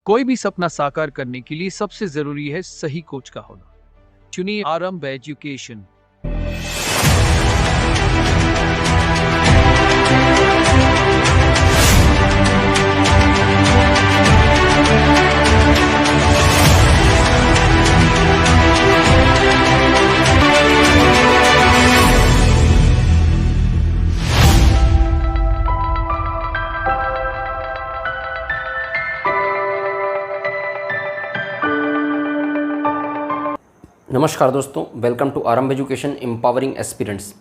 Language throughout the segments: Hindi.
कोई भी सपना साकार करने के लिए सबसे जरूरी है सही कोच का होना। चुनिए आरंभ एजुकेशन। नमस्कार दोस्तों, वेलकम टू आरंभ एजुकेशन एम्पावरिंग एस्पिरेंट्स।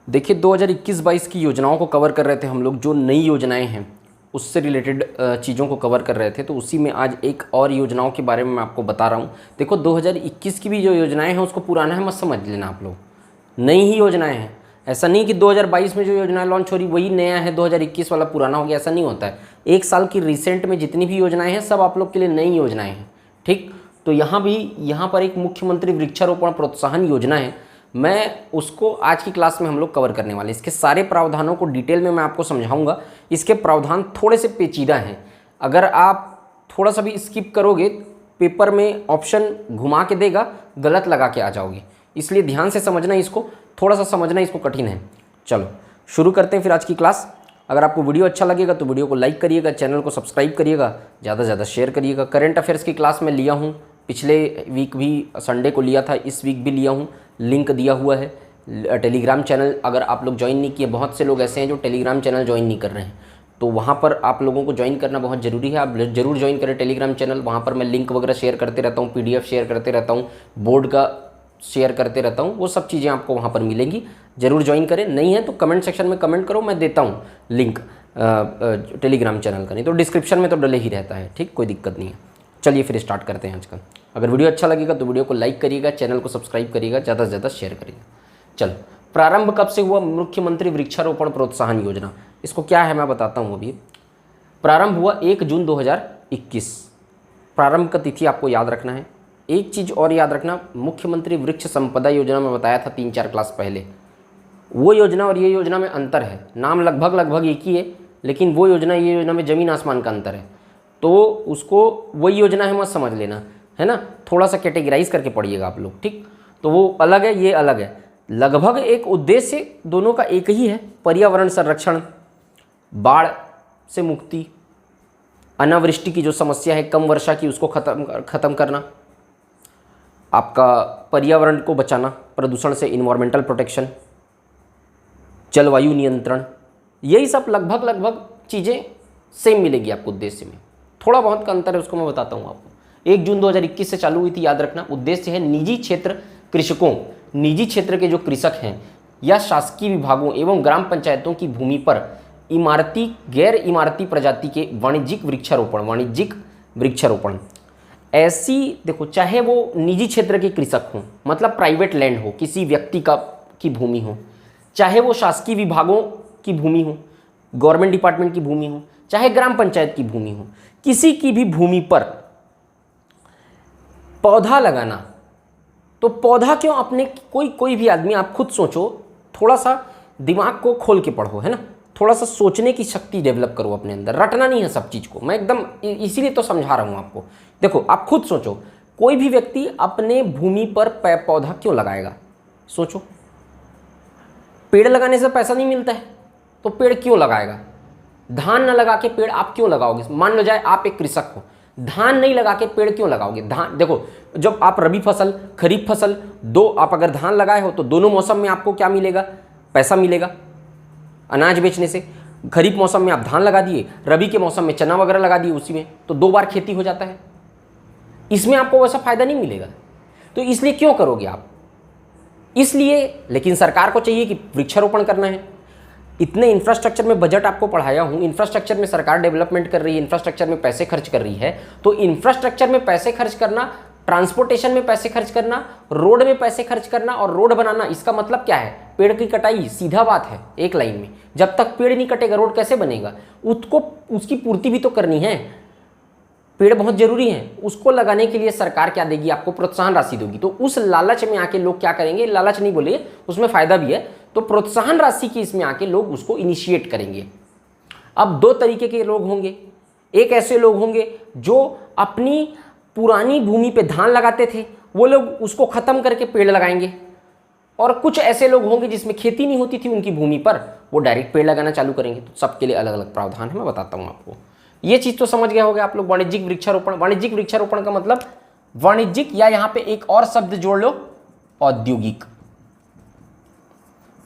देखिए 2021-22 की योजनाओं को कवर कर रहे थे हम लोग, जो नई योजनाएं हैं उससे रिलेटेड चीज़ों को कवर कर रहे थे। तो उसी में आज एक और योजनाओं के बारे में मैं आपको बता रहा हूँ। देखो 2021 की भी जो योजनाएं हैं उसको पुराना है मत समझ लेना आप लोग, नई ही योजनाएँ हैं। ऐसा नहीं कि 2022 में जो योजनाएं लॉन्च हो रही वही नया है, 2021 वाला पुराना हो गया, ऐसा नहीं होता है। एक साल की रिसेंट में जितनी भी योजनाएँ हैं सब आप लोग के लिए नई योजनाएँ हैं, ठीक। तो यहाँ पर एक मुख्यमंत्री वृक्षारोपण प्रोत्साहन योजना है, मैं उसको आज की क्लास में हम लोग कवर करने वाले हैं। इसके सारे प्रावधानों को डिटेल में मैं आपको समझाऊंगा। इसके प्रावधान थोड़े से पेचीदा हैं, अगर आप थोड़ा सा भी स्किप करोगे पेपर में ऑप्शन घुमा के देगा, गलत लगा के आ जाओगे। इसलिए ध्यान से समझना, इसको थोड़ा सा समझना इसको कठिन है। चलो शुरू करते हैं फिर आज की क्लास। अगर आपको वीडियो अच्छा लगेगा तो वीडियो को लाइक करिएगा, चैनल को सब्सक्राइब करिएगा, ज़्यादा से ज़्यादा शेयर करिएगा। करंट अफेयर्स की क्लास में लिया हूँ, पिछले वीक भी संडे को लिया था, इस वीक भी लिया हूँ, लिंक दिया हुआ है। टेलीग्राम चैनल अगर आप लोग ज्वाइन नहीं किए, बहुत से लोग ऐसे हैं जो टेलीग्राम चैनल ज्वाइन नहीं कर रहे हैं, तो वहाँ पर आप लोगों को ज्वाइन करना बहुत ज़रूरी है। आप ज़रूर ज्वाइन करें टेलीग्राम चैनल, वहाँ पर मैं लिंक वगैरह शेयर करते रहता हूँ, PDF शेयर करते रहता हूँ, बोर्ड का शेयर करते रहता हूँ, वो सब चीज़ें आपको वहाँ पर मिलेंगी। ज़रूर ज्वाइन करें। नहीं है तो कमेंट सेक्शन में कमेंट करो, मैं देता हूँ लिंक टेलीग्राम चैनल का, नहीं तो डिस्क्रिप्शन में तो डले ही रहता है, ठीक, कोई दिक्कत नहीं है। चलिए फिर स्टार्ट करते हैं आज का। अगर वीडियो अच्छा लगेगा तो वीडियो को लाइक करिएगा, चैनल को सब्सक्राइब करिएगा, ज़्यादा से ज़्यादा शेयर करिएगा। चलो, प्रारंभ कब से हुआ मुख्यमंत्री वृक्षारोपण प्रोत्साहन योजना? इसको क्या है मैं बताता हूँ अभी। प्रारंभ हुआ 1 जून 2021। प्रारंभ का तिथि आपको याद रखना है। एक चीज़ और याद रखना, मुख्यमंत्री वृक्ष संपदा योजना में बताया था 3-4 क्लास पहले, वो योजना और ये योजना में अंतर है। नाम लगभग एक ही है, लेकिन वो योजना ये योजना में ज़मीन आसमान का अंतर है। तो उसको वही योजना है मत समझ लेना, है ना, थोड़ा सा कैटेगराइज करके पढ़िएगा आप लोग, ठीक। तो वो अलग है, ये अलग है। लगभग एक उद्देश्य दोनों का एक ही है, पर्यावरण संरक्षण, बाढ़ से मुक्ति, अनावृष्टि की जो समस्या है, कम वर्षा की, उसको खत्म करना, आपका पर्यावरण को बचाना प्रदूषण से, इन्वायरमेंटल प्रोटेक्शन, जलवायु नियंत्रण, यही सब लगभग चीज़ें सेम मिलेगी आपको उद्देश्य में। थोड़ा बहुत का अंतर है, उसको मैं बताता हूँ आपको। 1 जून 2021 से चालू हुई थी, याद रखना। उद्देश्य है निजी क्षेत्र कृषकों, निजी क्षेत्र के जो कृषक हैं या शासकीय विभागों एवं ग्राम पंचायतों की भूमि पर इमारती गैर इमारती प्रजाति के वाणिज्यिक वृक्षारोपण ऐसी, देखो, चाहे वो निजी क्षेत्र के कृषक हों, मतलब प्राइवेट लैंड हो, किसी व्यक्ति की भूमि हो, चाहे वो शासकीय विभागों की भूमि हो, गवर्नमेंट डिपार्टमेंट की भूमि हो, चाहे ग्राम पंचायत की भूमि हो, किसी की भी भूमि पर पौधा लगाना। तो पौधा क्यों? अपने कोई भी आदमी, आप खुद सोचो, थोड़ा सा दिमाग को खोल के पढ़ो, है ना, थोड़ा सा सोचने की शक्ति डेवलप करो अपने अंदर। रटना नहीं है सब चीज़ को, मैं एकदम इसीलिए तो समझा रहा हूँ आपको। देखो आप खुद सोचो, कोई भी व्यक्ति अपने भूमि पर पौधा क्यों लगाएगा? सोचो, पेड़ लगाने से पैसा नहीं मिलता है तो पेड़ क्यों लगाएगा? धान न लगा के पेड़ आप क्यों लगाओगे? मान लो जाए आप एक कृषक हो, धान नहीं लगा के पेड़ क्यों लगाओगे? धान, देखो, जब आप रबी फसल, खरीफ फसल, आप अगर धान लगाए हो तो दोनों मौसम में आपको क्या मिलेगा? पैसा मिलेगा अनाज बेचने से। खरीफ मौसम में आप धान लगा दिए, रबी के मौसम में चना वगैरह लगा दिए, उसी में तो 2 बार खेती हो जाता है। इसमें आपको वैसा फायदा नहीं मिलेगा, तो इसलिए क्यों करोगे आप? इसलिए, लेकिन सरकार को चाहिए कि वृक्षारोपण करना है। इतने इंफ्रास्ट्रक्चर में बजट आपको पढ़ाया हूँ, इंफ्रास्ट्रक्चर में सरकार डेवलपमेंट कर रही है, इंफ्रास्ट्रक्चर में पैसे खर्च कर रही है। तो इंफ्रास्ट्रक्चर में पैसे खर्च करना, ट्रांसपोर्टेशन में पैसे खर्च करना, रोड में पैसे खर्च करना और रोड बनाना, इसका मतलब क्या है? पेड़ की कटाई, सीधा बात है, एक लाइन में। जब तक पेड़ नहीं कटेगा रोड कैसे बनेगा? उसकी पूर्ति भी तो करनी है। पेड़ बहुत जरूरी है, उसको लगाने के लिए सरकार क्या देगी? आपको प्रोत्साहन राशि देगी। तो उस लालच में आके लोग क्या करेंगे? लालच नहीं बोले, उसमें फायदा भी है, तो प्रोत्साहन राशि की इसमें आके लोग उसको इनिशिएट करेंगे। अब 2 तरीके के लोग होंगे, एक ऐसे लोग होंगे जो अपनी पुरानी भूमि पे धान लगाते थे, वो लोग उसको ख़त्म करके पेड़ लगाएंगे। और कुछ ऐसे लोग होंगे जिसमें खेती नहीं होती थी उनकी भूमि पर, वो डायरेक्ट पेड़ लगाना चालू करेंगे। तो सबके लिए अलग अलग प्रावधान है, मैं बताता हूँ आपको। ये चीज़ तो समझ गया होगा आप लोग। वाणिज्यिक वृक्षारोपण, वाणिज्यिक वृक्षारोपण का मतलब वाणिज्यिक, या यहाँ पे एक और शब्द जोड़ लो, औद्योगिक।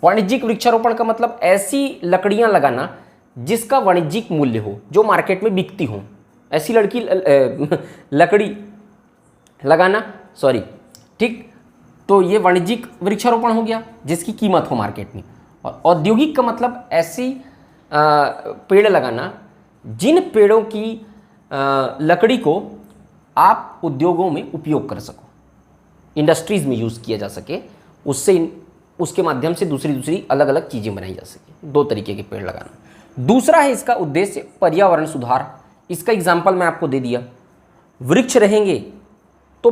वाणिज्यिक वृक्षारोपण का मतलब ऐसी लकड़ियां लगाना जिसका वाणिज्यिक मूल्य हो, जो मार्केट में बिकती हो, ऐसी लकड़ी लगाना, सॉरी, ठीक। तो ये वाणिज्यिक वृक्षारोपण हो गया जिसकी कीमत हो मार्केट में। और औद्योगिक का मतलब ऐसी पेड़ लगाना जिन पेड़ों की लकड़ी को आप उद्योगों में उपयोग कर सको, इंडस्ट्रीज में यूज़ किया जा सके, उसके माध्यम से दूसरी अलग अलग चीज़ें बनाई जा सके। दो तरीके के पेड़ लगाना। दूसरा है इसका उद्देश्य पर्यावरण सुधार। इसका एग्जाम्पल मैं आपको दे दिया। वृक्ष रहेंगे तो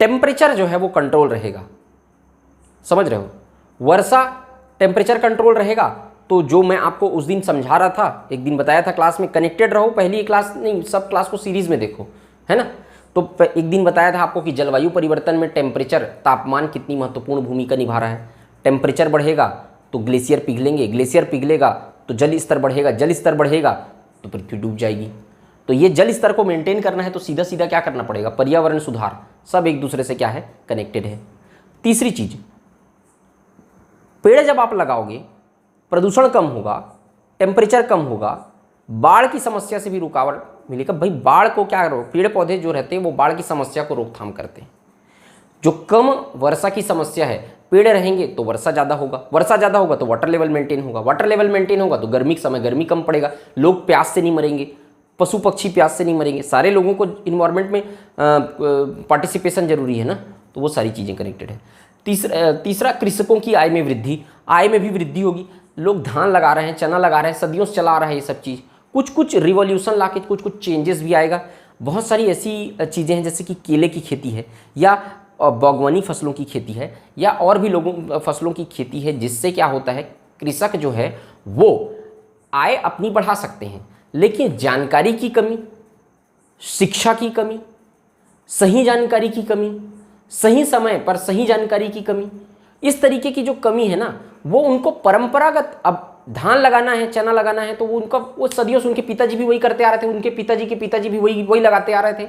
टेम्परेचर जो है वो कंट्रोल रहेगा, समझ रहे हो। वर्षा टेम्परेचर कंट्रोल रहेगा। तो जो मैं आपको उस दिन समझा रहा था, एक दिन बताया था क्लास में, कनेक्टेड रहो, पहली क्लास नहीं, सब क्लास को सीरीज में देखो, है ना। तो एक दिन बताया था आपको कि जलवायु परिवर्तन में टेम्परेचर, तापमान कितनी महत्वपूर्ण भूमिका निभा रहा है। टेम्परेचर बढ़ेगा तो ग्लेशियर पिघलेंगे, ग्लेशियर पिघलेगा तो जल स्तर बढ़ेगा, जल स्तर बढ़ेगा तो पृथ्वी डूब जाएगी। तो ये जल स्तर को मेंटेन करना है तो सीधा सीधा क्या करना पड़ेगा, पर्यावरण सुधार। सब एक दूसरे से क्या है, कनेक्टेड है। तीसरी चीज, पेड़ जब आप लगाओगे प्रदूषण कम होगा, टेम्परेचर कम होगा, बाढ़ की समस्या से भी रुकावट मिलेगा। भाई बाढ़ को क्या करो, पेड़ पौधे जो रहते हैं वो बाढ़ की समस्या को रोकथाम करते हैं। जो कम वर्षा की समस्या है, पेड़ रहेंगे तो वर्षा ज़्यादा होगा, वर्षा ज़्यादा होगा तो वाटर लेवल मेंटेन होगा, वाटर लेवल मेंटेन होगा तो गर्मी के समय गर्मी कम पड़ेगा, लोग प्यास से नहीं मरेंगे, पशु पक्षी प्यास से नहीं मरेंगे। सारे लोगों को इन्वायरमेंट में पार्टिसिपेशन जरूरी है ना, तो वो सारी चीज़ें कनेक्टेड है। तीसरा कृषकों की आय में वृद्धि, आय में भी वृद्धि होगी। लोग धान लगा रहे हैं, चना लगा रहे हैं, सदियों से चला रहा है ये सब चीज़। कुछ रिवॉल्यूशन ला के कुछ चेंजेस भी आएगा। बहुत सारी ऐसी चीज़ें हैं जैसे कि केले की खेती है, या बागवानी फसलों की खेती है, या और भी लोगों फसलों की खेती है, जिससे क्या होता है, कृषक जो है वो आय अपनी बढ़ा सकते हैं। लेकिन जानकारी की कमी, शिक्षा की कमी, सही जानकारी की कमी, सही समय पर सही जानकारी की कमी, इस तरीके की जो कमी है ना, वो उनको परंपरागत, अब धान लगाना है, चना लगाना है, तो वो सदियों से उनके पिताजी भी वही करते आ रहे थे, उनके पिताजी के पिताजी भी वही लगाते आ रहे थे।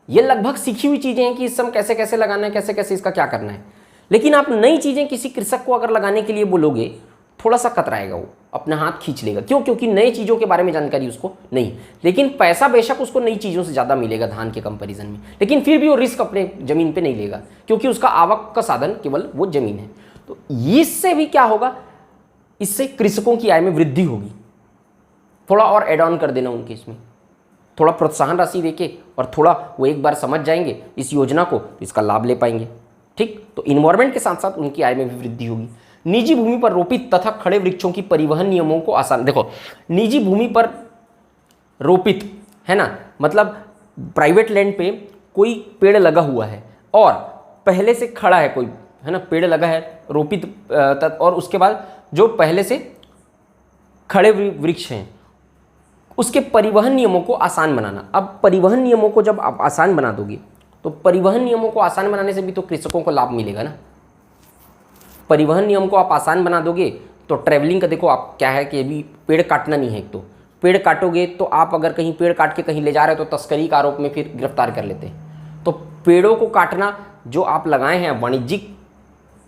ये लगभग सीखी हुई चीज़ें हैं कि इस समय कैसे कैसे लगाना है, कैसे कैसे इसका क्या करना है। लेकिन आप नई चीज़ें किसी कृषक को अगर लगाने के लिए बोलोगे, थोड़ा सा कतराएगा, वो अपना हाथ खींच लेगा। क्यों? क्योंकि नई चीज़ों के बारे में जानकारी उसको नहीं। लेकिन पैसा बेशक उसको नई चीज़ों से ज़्यादा मिलेगा धान के कंपैरिजन में, लेकिन फिर भी वो रिस्क अपने ज़मीन पे नहीं लेगा, क्योंकि उसका आवक का साधन केवल वो ज़मीन है। तो इससे भी क्या होगा, इससे कृषकों की आय में वृद्धि होगी। थोड़ा और एड ऑन कर देना उनके, इसमें थोड़ा प्रोत्साहन राशि देके, और थोड़ा वो एक बार समझ जाएंगे इस योजना को, तो इसका लाभ ले पाएंगे। ठीक, तो इन्वायरमेंट के साथ साथ उनकी आय में भी वृद्धि होगी। निजी भूमि पर रोपित तथा खड़े वृक्षों की परिवहन नियमों को आसान, देखो निजी भूमि पर रोपित है ना, मतलब प्राइवेट लैंड पे कोई पेड़ लगा हुआ है और पहले से खड़ा है कोई, है ना, पेड़ लगा है रोपित, और उसके बाद जो पहले से खड़े वृक्ष हैं, उसके परिवहन नियमों को आसान बनाना। अब परिवहन नियमों को जब आप आसान बना दोगे, तो परिवहन नियमों को आसान बनाने से भी तो कृषकों को लाभ मिलेगा ना। परिवहन नियम को आप आसान बना दोगे तो ट्रैवलिंग का, देखो आप क्या है कि अभी पेड़ काटना नहीं है। एक तो पेड़ काटोगे तो आप अगर कहीं पेड़ काट के कहीं ले जा रहे हो तो तस्करी का आरोप में फिर गिरफ्तार कर लेते हैं। तो पेड़ों को काटना, जो आप लगाए हैं वाणिज्यिक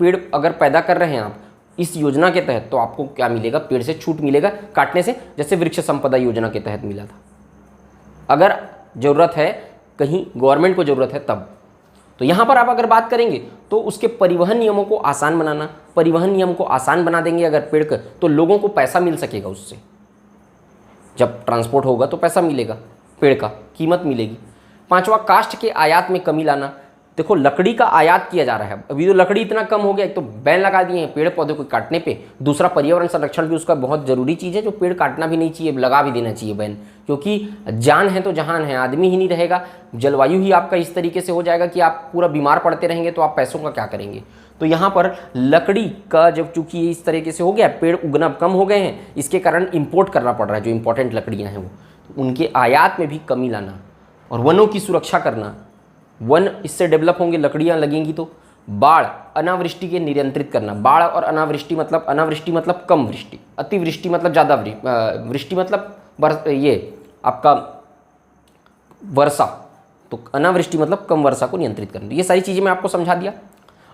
पेड़ अगर पैदा कर रहे हैं आप इस योजना के तहत, तो आपको क्या मिलेगा, पेड़ से छूट मिलेगा काटने से, जैसे वृक्ष संपदा योजना के तहत मिला था। अगर ज़रूरत है, कहीं गवर्नमेंट को ज़रूरत है तब। तो यहाँ पर आप अगर बात करेंगे तो उसके परिवहन नियमों को आसान बनाना, परिवहन नियम को आसान बना देंगे अगर पेड़ का, तो लोगों को पैसा मिल सकेगा उससे। जब ट्रांसपोर्ट होगा तो पैसा मिलेगा, पेड़ का कीमत मिलेगी। पांचवा, काष्ठ के आयात में कमी लाना। देखो लकड़ी का आयात किया जा रहा है, अभी तो लकड़ी इतना कम हो गया, एक तो बैन लगा दिए हैं पेड़ पौधे को काटने पे, दूसरा पर्यावरण संरक्षण भी उसका बहुत जरूरी चीज़ है, जो पेड़ काटना भी नहीं चाहिए, लगा भी देना चाहिए बैन, क्योंकि जान है तो जहान है, आदमी ही नहीं रहेगा, जलवायु ही आपका इस तरीके से हो जाएगा कि आप पूरा बीमार पड़ते रहेंगे, तो आप पैसों का क्या करेंगे। तो यहाँ पर लकड़ी का जब चूंकि इस तरीके से हो गया, पेड़ उगना कम हो गए हैं, इसके कारण इम्पोर्ट करना पड़ रहा है जो इंपॉर्टेंट लकड़ियाँ हैं वो, उनके आयात में भी कमी लाना और वनों की सुरक्षा करना। वन इससे डेवलप होंगे, लकड़ियाँ लगेंगी तो बाढ़ अनावृष्टि के नियंत्रित करना। बाढ़ और अनावृष्टि मतलब कम वृष्टि, अतिवृष्टि मतलब ज़्यादा वृष्टि मतलब ये आपका वर्षा, तो अनावृष्टि मतलब कम वर्षा को नियंत्रित करना। ये सारी चीज़ें मैं आपको समझा दिया।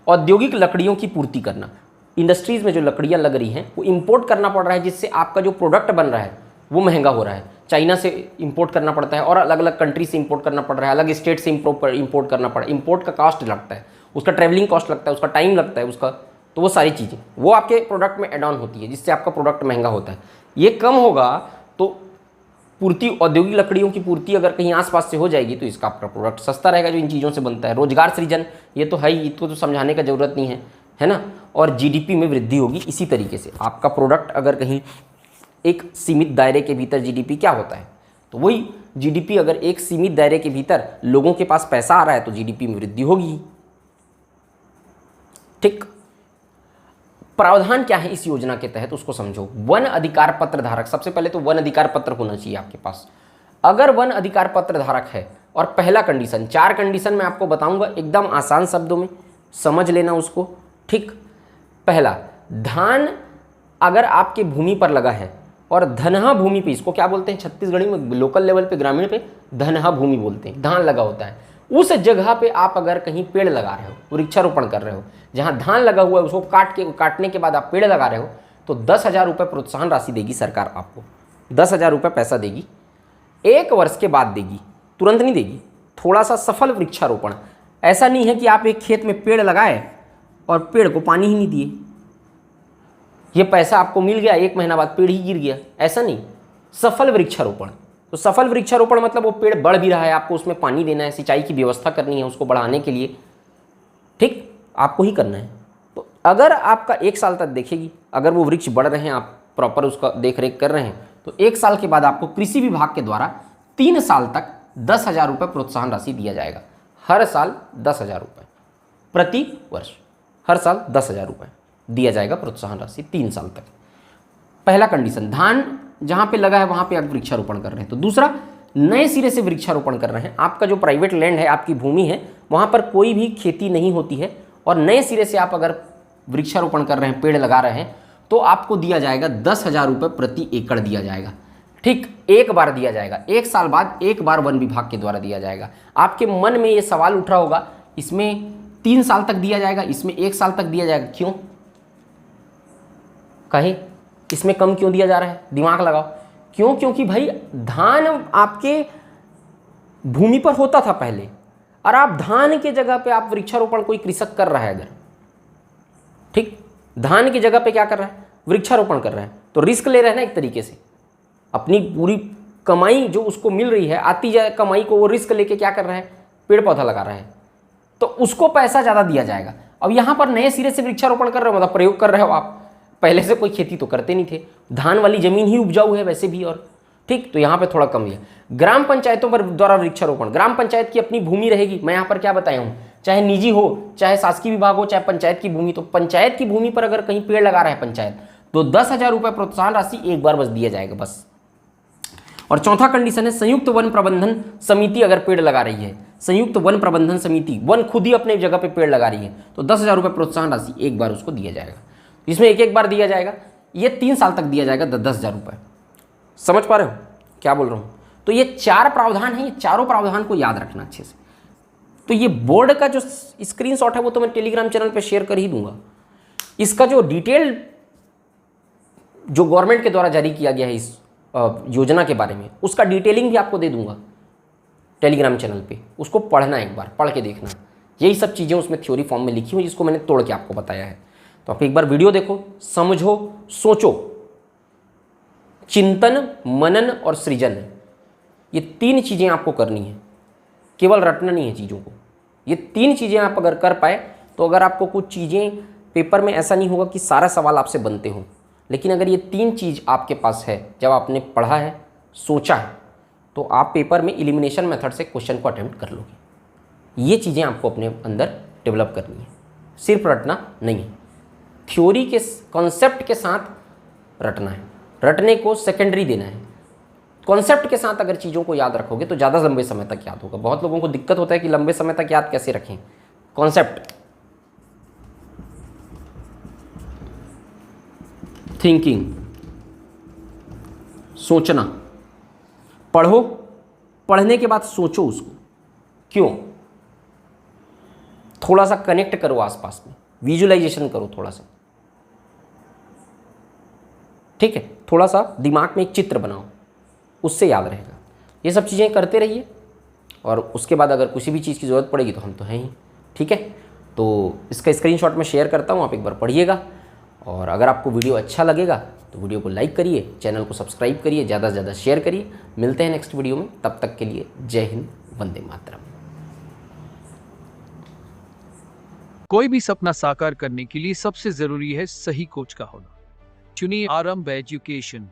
औद्योगिक लकड़ियों की पूर्ति करना, इंडस्ट्रीज़ में जो लकड़ियाँ लग रही हैं वो इंपोर्ट करना पड़ रहा है, जिससे आपका जो प्रोडक्ट बन रहा है वो महंगा हो रहा है। चाइना से इंपोर्ट करना पड़ता है और अलग अलग कंट्री से इंपोर्ट करना पड़ रहा है, अलग स्टेट से इंपोर्ट करना पड़ा। इंपोर्ट का कॉस्ट लगता है, उसका ट्रैवलिंग कॉस्ट लगता है, उसका टाइम लगता है उसका, तो वो सारी चीज़ें वो आपके प्रोडक्ट में एड ऑन होती है, जिससे आपका प्रोडक्ट महंगा होता है। ये कम होगा तो पूर्ति, औद्योगिक लकड़ियों की पूर्ति अगर कहीं आसपास से हो जाएगी तो इसका आपका प्रोडक्ट सस्ता रहेगा जो इन चीज़ों से बनता है। रोजगार सृजन, ये तो है ही, इसको तो समझाने का ज़रूरत नहीं है ना। और जीडीपी में वृद्धि होगी। इसी तरीके से आपका प्रोडक्ट अगर कहीं एक सीमित दायरे के भीतर, जीडीपी क्या होता है, तो वही जीडीपी अगर एक सीमित दायरे के भीतर लोगों के पास पैसा आ रहा है तो जीडीपी में वृद्धि होगी। ठीक, प्रावधान क्या है इस योजना के तहत उसको समझो। वन अधिकार पत्र धारक, सबसे पहले तो वन अधिकार पत्र होना चाहिए आपके पास। अगर वन अधिकार पत्र धारक है, और पहला कंडीशन, 4 कंडीशन मैं आपको बताऊंगा एकदम आसान शब्दों में, समझ लेना उसको। ठीक, पहला, धान अगर आपके भूमि पर लगा है और धनहा भूमि पे, इसको क्या बोलते हैं छत्तीसगढ़ी में, लोकल लेवल पे, ग्रामीण पे धनहा भूमि बोलते हैं, धान लगा होता है, उस जगह पे आप अगर कहीं पेड़ लगा रहे हो, वृक्षारोपण कर रहे हो, जहाँ धान लगा हुआ है उसको काटने के बाद आप पेड़ लगा रहे हो, तो 10,000 रुपये प्रोत्साहन राशि देगी सरकार आपको। 10,000 रुपये पैसा देगी, 1 वर्ष के बाद देगी, तुरंत नहीं देगी। थोड़ा सा सफल वृक्षारोपण, ऐसा नहीं है कि आप एक खेत में पेड़ लगाए और पेड़ को पानी ही नहीं दिए, ये पैसा आपको मिल गया, 1 महीना बाद पेड़ ही गिर गया, ऐसा नहीं। सफल वृक्षारोपण, तो सफल वृक्षारोपण मतलब वो पेड़ बढ़ भी रहा है, आपको उसमें पानी देना है, सिंचाई की व्यवस्था करनी है उसको बढ़ाने के लिए, ठीक, आपको ही करना है। तो अगर आपका 1 साल तक देखेगी, अगर वो वृक्ष बढ़ रहे हैं, आप प्रॉपर उसका देख रेख कर रहे हैं, तो 1 साल के बाद आपको कृषि विभाग के द्वारा 3 साल तक 10,000 रुपये प्रोत्साहन राशि दिया जाएगा। हर साल 10,000 रुपये प्रति वर्ष, हर साल 10,000 रुपये दिया जाएगा प्रोत्साहन राशि 3 साल तक। पहला कंडीशन, धान जहाँ पे लगा है वहाँ पे आप वृक्षारोपण कर रहे हैं। तो दूसरा, नए सिरे से वृक्षारोपण कर रहे हैं, आपका जो प्राइवेट लैंड है, आपकी भूमि है, वहाँ पर कोई भी खेती नहीं होती है और नए सिरे से आप अगर वृक्षारोपण कर रहे हैं, पेड़ लगा रहे हैं, तो आपको दिया जाएगा 10,000 रुपये प्रति एकड़ दिया जाएगा। ठीक, एक बार दिया जाएगा, 1 साल बाद 1 बार वन विभाग के द्वारा दिया जाएगा। आपके मन में ये सवाल उठ रहा होगा, इसमें 3 साल तक दिया जाएगा, इसमें 1 साल तक दिया जाएगा, क्यों? कहे इसमें कम क्यों दिया जा रहा है, दिमाग लगाओ। क्यों? क्योंकि भाई धान आपके भूमि पर होता था पहले, और आप धान के जगह पे आप वृक्षारोपण, कोई कृषक कर रहा है अगर, ठीक, धान की जगह पे क्या कर रहा है, वृक्षारोपण कर रहा है, तो रिस्क ले रहे हैं ना एक तरीके से। अपनी पूरी कमाई जो उसको मिल रही है, आती जाए कमाई को, वो रिस्क लेके क्या कर रहा है, पेड़ पौधा लगा रहा है, तो उसको पैसा ज़्यादा दिया जाएगा। अब यहाँ पर नए सिरे से वृक्षारोपण कर रहे हो, मतलब प्रयोग कर रहे हो आप, पहले से कोई खेती तो करते नहीं थे, धान वाली जमीन ही उपजाऊ है वैसे भी, और ठीक, तो यहाँ पे थोड़ा कम है। ग्राम पंचायतों पर द्वारा वृक्षारोपण, ग्राम पंचायत की अपनी भूमि रहेगी। मैं यहाँ पर क्या बताया हूँ, चाहे निजी हो, चाहे शासकीय विभाग हो, चाहे पंचायत की भूमि, तो पंचायत की भूमि पर अगर कहीं पेड़ लगा रहा है पंचायत, तो 10,000 रुपये प्रोत्साहन राशि एक बार बस दिया जाएगा बस। और चौथा कंडीशन है, संयुक्त वन प्रबंधन समिति अगर पेड़ लगा रही है, संयुक्त वन प्रबंधन समिति, वन खुद ही अपने जगह पे पेड़ लगा रही है, तो 10,000 रुपये प्रोत्साहन राशि एक बार उसको दिया जाएगा। इसमें एक बार दिया जाएगा, ये 3 साल तक दिया जाएगा 10,000 रुपये। समझ पा रहे हो क्या बोल रहा हूँ? तो ये 4 प्रावधान हैं, ये चारों प्रावधान को याद रखना अच्छे से। तो ये बोर्ड का जो स्क्रीनशॉट है वो तो मैं टेलीग्राम चैनल पे शेयर कर ही दूंगा। इसका जो डिटेल जो गवर्नमेंट के द्वारा जारी किया गया है इस योजना के बारे में, उसका डिटेलिंग भी आपको दे दूंगा टेलीग्राम चैनल पे, उसको पढ़ना, एक बार पढ़ के देखना। यही सब चीज़ें उसमें थ्योरी फॉर्म में लिखी हुई, जिसको मैंने तोड़ के आपको बताया है। तो आप एक बार वीडियो देखो, समझो, सोचो। चिंतन, मनन और सृजन, ये 3 चीज़ें आपको करनी है, केवल रटना नहीं है चीज़ों को। ये 3 चीज़ें आप अगर कर पाए, तो अगर आपको कुछ चीज़ें पेपर में, ऐसा नहीं होगा कि सारा सवाल आपसे बनते हों, लेकिन अगर ये 3 चीज़ आपके पास है, जब आपने पढ़ा है, सोचा है, तो आप पेपर में एलिमिनेशन मेथड से क्वेश्चन को अटेम्प्ट कर लोगे। ये चीज़ें आपको अपने अंदर डेवलप करनी है, सिर्फ रटना नहीं है। थ्योरी के कॉन्सेप्ट के साथ रटना है, रटने को सेकेंडरी देना है, कॉन्सेप्ट के साथ अगर चीज़ों को याद रखोगे तो ज़्यादा लंबे समय तक याद होगा। बहुत लोगों को दिक्कत होता है कि लंबे समय तक याद कैसे रखें। कॉन्सेप्ट, थिंकिंग, सोचना, पढ़ो, पढ़ने के बाद सोचो उसको, क्यों, थोड़ा सा कनेक्ट करो आसपास में, विजुअलाइजेशन करो थोड़ा सा, ठीक है, थोड़ा सा दिमाग में एक चित्र बनाओ, उससे याद रहेगा। ये सब चीज़ें करते रहिए और उसके बाद अगर किसी भी चीज़ की ज़रूरत पड़ेगी तो हम तो हैं ही, ठीक है। तो इसका स्क्रीनशॉट मैं शेयर करता हूँ, आप एक बार पढ़िएगा और अगर आपको वीडियो अच्छा लगेगा तो वीडियो को लाइक करिए, चैनल को सब्सक्राइब करिए, ज़्यादा से ज़्यादा शेयर करिए। मिलते हैं नेक्स्ट वीडियो में, तब तक के लिए जय हिंद, वंदे मातरम। कोई भी सपना साकार करने के लिए सबसे जरूरी है सही कोच का होना। चुनिए आरंभ एजुकेशन।